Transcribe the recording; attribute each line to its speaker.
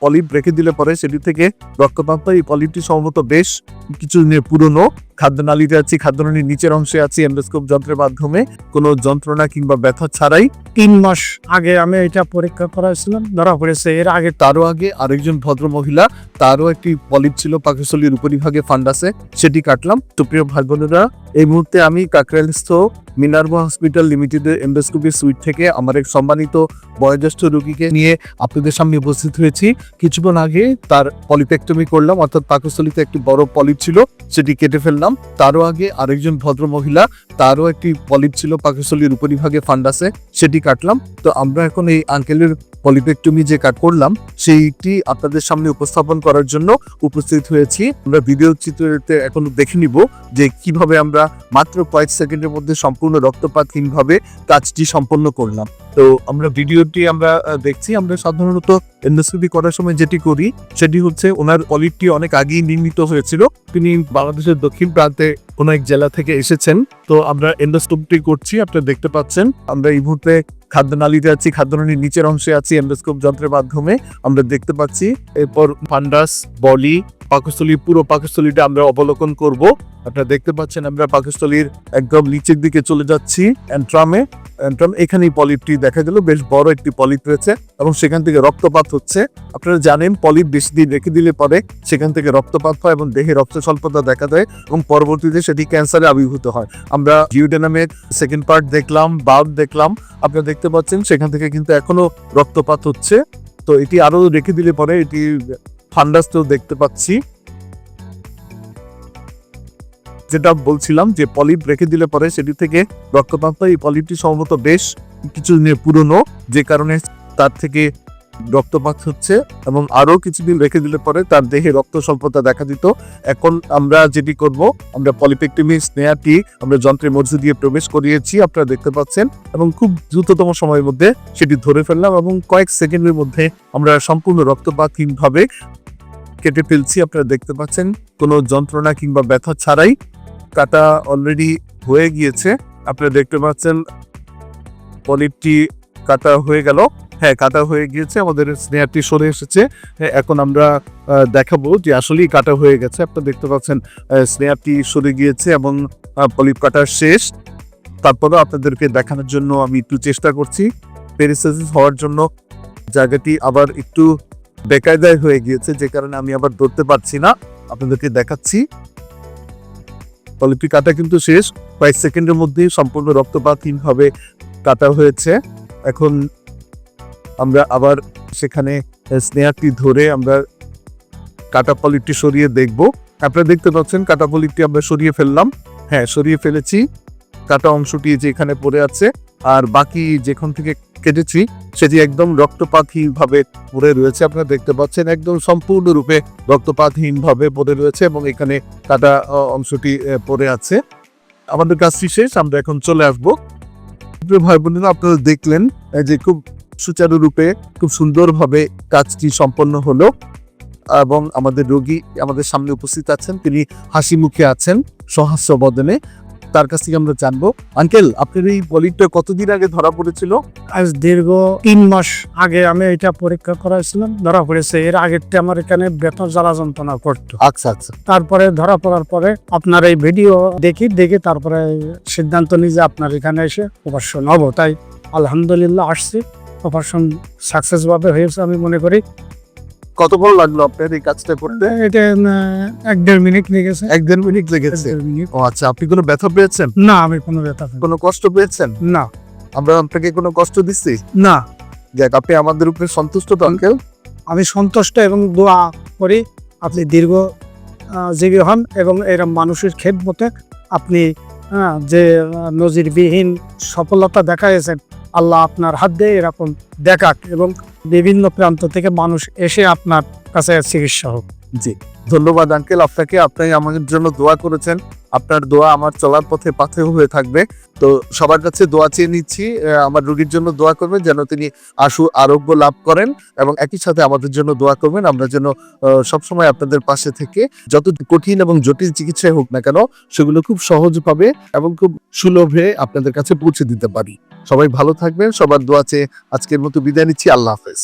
Speaker 1: Polyp রেখে দিলে পরে সেটি থেকে রক্তপাত হয়। এই পলিপটি সম্ভবত বেশ কিছু দিনের পুরনো। খাদ্যনালীতে আছি, খাদ্যনালীর নিচের অংশে আছি। এন্ডোস্কোপ যন্ত্রের মাধ্যমে কোনো যন্ত্রণা কিংবা ব্যথা ছাড়াই
Speaker 2: 3 মাস আগে আমি এটা পরীক্ষা করাইছিলাম, ধরা পড়েছে। এর আগে
Speaker 1: তারও আগে আরেকজন ভদ্র মহিলা, তারও একটি পলিপ ছিল পাকস্থলীর উপরিভাগে ফান্ডাসে, সেটি কাটলাম। তো প্রিয় ভাই বোনেরা, এই মুহূর্তে আমি কাকরাইলস্থ মিনার্ভা হসপিটাল লিমিটেডের এন্ডোস্কোপি সুইট থেকে আমার এক সম্মানিত বয়োজ্যেষ্ঠ রোগীকে নিয়ে আপনাদের সামনে উপস্থিত হয়েছি। কিছুক্ষণ আগে তার পলিপেক্টমি করলাম, অর্থাৎ পাকস্থলীতে একটি বড় পলিপ ছিল, সেটি কেটে ফেললাম। তারও আগে আরেকজন ভদ্র মহিলা, তারও একটি পলিপ ছিল পাকস্থলীর উপরিভাগে ফান্ডাসে, সেটি কাটলাম। তো আমরা এখন এই আঙ্কেলের পলিপেক্টমি যে কাট করলাম সেইটি আপনাদের সামনে উপস্থাপন করার জন্য উপস্থিত হয়েছি। আমরা ভিডিও চিত্রতে এখন দেখে নিব যে কিভাবে আমরা মাত্র কয়েক সেকেন্ডের মধ্যে সম্পূর্ণ রক্তপাতহীনভাবে কাজটি সম্পন্ন করলাম। তো আমরা ভিডিওটি আমরা দেখছি। আমরা সাধারণত এন্ডোস্কোপি করার সময় যেটি করি সেটি হচ্ছে, ওনার পলিপটি অনেক আগেই নির্মিত হয়েছিল। তিনি বাংলাদেশের দক্ষিণ প্রান্তে কোনো এক জেলা থেকে এসেছেন। তো আমরা এন্ডোস্কোপটি করছি, আপনারা দেখতে পাচ্ছেন। আমরা এই মুহূর্তে খাদ্যনালীতে আছি, খাদ্যনালীর নিচের অংশে আছি। এন্ডোস্কোপ যন্ত্রের মাধ্যমে আমরা দেখতে পাচ্ছি। এরপর ফান্ডাস, বলি, পাকস্থলী, পুরো পাকস্থলীটা আমরা অবলোকন করব। আপনারা দেখতে পাচ্ছেন আমরা পাকস্থলীর একদম নিচের দিকে চলে যাচ্ছি। অ্যান্ট্রাম এখানেই পলিপটি দেখা গেল, বেশ বড় একটি পলিপ রয়েছে এবং সেখান থেকে রক্তপাত হচ্ছে। আপনারা জানেন পলিপ বেশি দিন রেখে দিলে পরে সেখান থেকে রক্তপাত হয় এবং দেহে রক্ত স্বল্পতা দেখা দেয় এবং পরবর্তীতে সেটি ক্যান্সারে আবির্ভূত হয়। আমরা জিওডেনামের সেকেন্ড পার্ট দেখলাম, বাল্ব দেখলাম। আপনারা দেখতে পাচ্ছেন সেখান থেকে কিন্তু এখনো রক্তপাত হচ্ছে। তো এটি আরো রেখে দিলে পরে এটি ফান্ডাসটাও দেখতে পাচ্ছি। যেটা বলছিলাম যে পলিপ রেখে দিলে পরে সেটি থেকে রক্তপাত হয়। এই পলিপটি সম্ভবত বেশ কিছু দিনের পুরনো, যে কারণে তার থেকে রক্তপাত হচ্ছে এবং আরো কিছুদিন রেখে দিলে পরে তার দেহে রক্ত স্বল্পতা দেখা দিত। এখন আমরা যেটি করব, আমরা পলিপেক্টমি স্নেহাটি আমরা যন্ত্রের মধ্যে দিয়ে প্রবেশ করিয়েছি, আপনারা দেখতে পাচ্ছেন, এবং খুব দ্রুততম সময়ের মধ্যে সেটি ধরে ফেললাম এবং কয়েক সেকেন্ডের মধ্যে আমরা সম্পূর্ণ রক্তপাতহীনভাবে কেটে ফেলছি। আপনারা দেখতে পাচ্ছেন কোনো যন্ত্রণা কিংবা ব্যথা ছাড়াই কাটা অলরেডি হয়ে গিয়েছে। আপনারা দেখতে পাচ্ছেন পলিপটি কাটা হয়ে গেল। হ্যাঁ, কাটা হয়ে গিয়েছে, আমাদের স্নেহারটি সরে এসেছে। এখন আমরা দেখাবো যে আসলেই কাটা হয়ে গেছে। আপনারা দেখতে পাচ্ছেন স্নেহারটি সরে গিয়েছে এবং পলিপ কাটা শেষ। তারপরেও আপনাদেরকে দেখানোর জন্য আমি একটু চেষ্টা করছি। পেরিস্টালসিস হওয়ার জন্য জায়গাটি আবার একটু বেকায়দায় হয়ে গিয়েছে, যে কারণে আমি আবার ধরতে পারছি না। আপনাদেরকে দেখাচ্ছি, পলিপটি কাটা কিন্তু শেষ। কয়েক সেকেন্ডের মধ্যে সম্পূর্ণ রক্তপাতহীনভাবে কাটা হয়েছে। এখন আমরা আবার সেখানে স্নেহারটি ধরে আমরা কাটা পলিপটি সরিয়ে দেখব। আপনারা দেখতে পাচ্ছেন কাটা পলিপটি আমরা সরিয়ে ফেললাম। হ্যাঁ, সরিয়ে ফেলেছি। কাটা অংশটি যে এখানে পড়ে আছে, আর বাকি যেখান থেকে কেটেছি সেটি একদম রক্তপাতহীনভাবে পড়ে রয়েছে। আপনারা দেখতে পাচ্ছেন একদম সম্পূর্ণরূপে রক্তপাতহীনভাবে পড়ে রয়েছে এবং এখানে কাটা অংশটি পড়ে আছে। আমাদের কাজটি শেষ, আমরা এখন চলে আসবো। ভাই বোনেরা, আপনারা দেখলেন যে খুব সুচারুরূপে, খুব সুন্দরভাবে কাজটি সম্পন্ন হলো এবং আমাদের রোগী আমাদের সামনে উপস্থিত আছেন। তিনি হাসি মুখে আছেন, সহাস্য বদনে। তার কাছ থেকে আমরা জানবো, আঙ্কেল, আপনার এই পলিপটা কতদিন আগে ধরা পড়েছিল?
Speaker 2: আজ দীর্ঘ 3 মাস আগে আমি এটা পরীক্ষা করাইছিলাম, ধরা পড়েছে। এর আগেরটা আমার এখানে ব্যথা জ্বালা যন্ত্রণা করতো।
Speaker 1: আচ্ছা আচ্ছা।
Speaker 2: তারপরে ধরা পড়ার পরে আপনার এই ভিডিও দেখে তারপরে সিদ্ধান্ত নিই যে আপনার এখানে এসে অপারেশন হবো। তাই আলহামদুলিল্লাহ আসছি, অপারেশন সাকসেস ভাবে হয়েছে আমি মনে করি।
Speaker 1: কতক্ষণ লাগলো আপনার এই কাজটা করতে?
Speaker 2: এটা 1-1.5 মিনিট লেগেছে।
Speaker 1: 1-1.5 মিনিট লেগেছে?
Speaker 2: 1.5 মিনিট।
Speaker 1: ও আচ্ছা, আপনি কোনো ব্যথা পেয়েছেন?
Speaker 2: না, আমি কোনো ব্যথা পাইনি।
Speaker 1: কোনো কষ্ট পেয়েছেন?
Speaker 2: না।
Speaker 1: আমরা আপনাকে কোনো কষ্ট দিচ্ছি?
Speaker 2: না।
Speaker 1: যাক, আপনি আমাদের উপরে সন্তুষ্ট তো আঙ্কেল?
Speaker 2: আমি সন্তুষ্ট এবং দোয়া করি আপনি দীর্ঘ জীবী হন এবং এরকম মানুষের খেদমতে আপনি যে নজিরবিহীন সফলতা দেখাইছেন, আল্লাহ আপনার হাত দিয়ে এরকম দেখাক এবং বিভিন্ন প্রান্ত থেকে মানুষ এসে আপনার কাছে চিকিৎসা হোক।
Speaker 1: জি, ধন্যবাদ আঙ্কেল আপনাকে। আপনি আমাদের জন্য দোয়া করেছেন, আপনার দোয়া আমার চলার পথে পাথেয় হয়ে থাকবে। তো সবার কাছে দোয়া চেয়ে নিচ্ছি, আমার রোগীর জন্য দোয়া করবেন যেন তিনি আরোগ্য লাভ করেন এবং একই সাথে আমাদের জন্য দোয়া করবেন, আমরা যেন সবসময় আপনাদের পাশে থেকে যত কঠিন এবং জটিল চিকিৎসাই হোক না কেন সেগুলো খুব সহজভাবে এবং খুব সুলভে আপনাদের কাছে পৌঁছে দিতে পারি। সবাই ভালো থাকবেন, সবার দোয়া চেয়ে আজকের মতো বিদায় নিচ্ছি। আল্লাহ হাফেজ।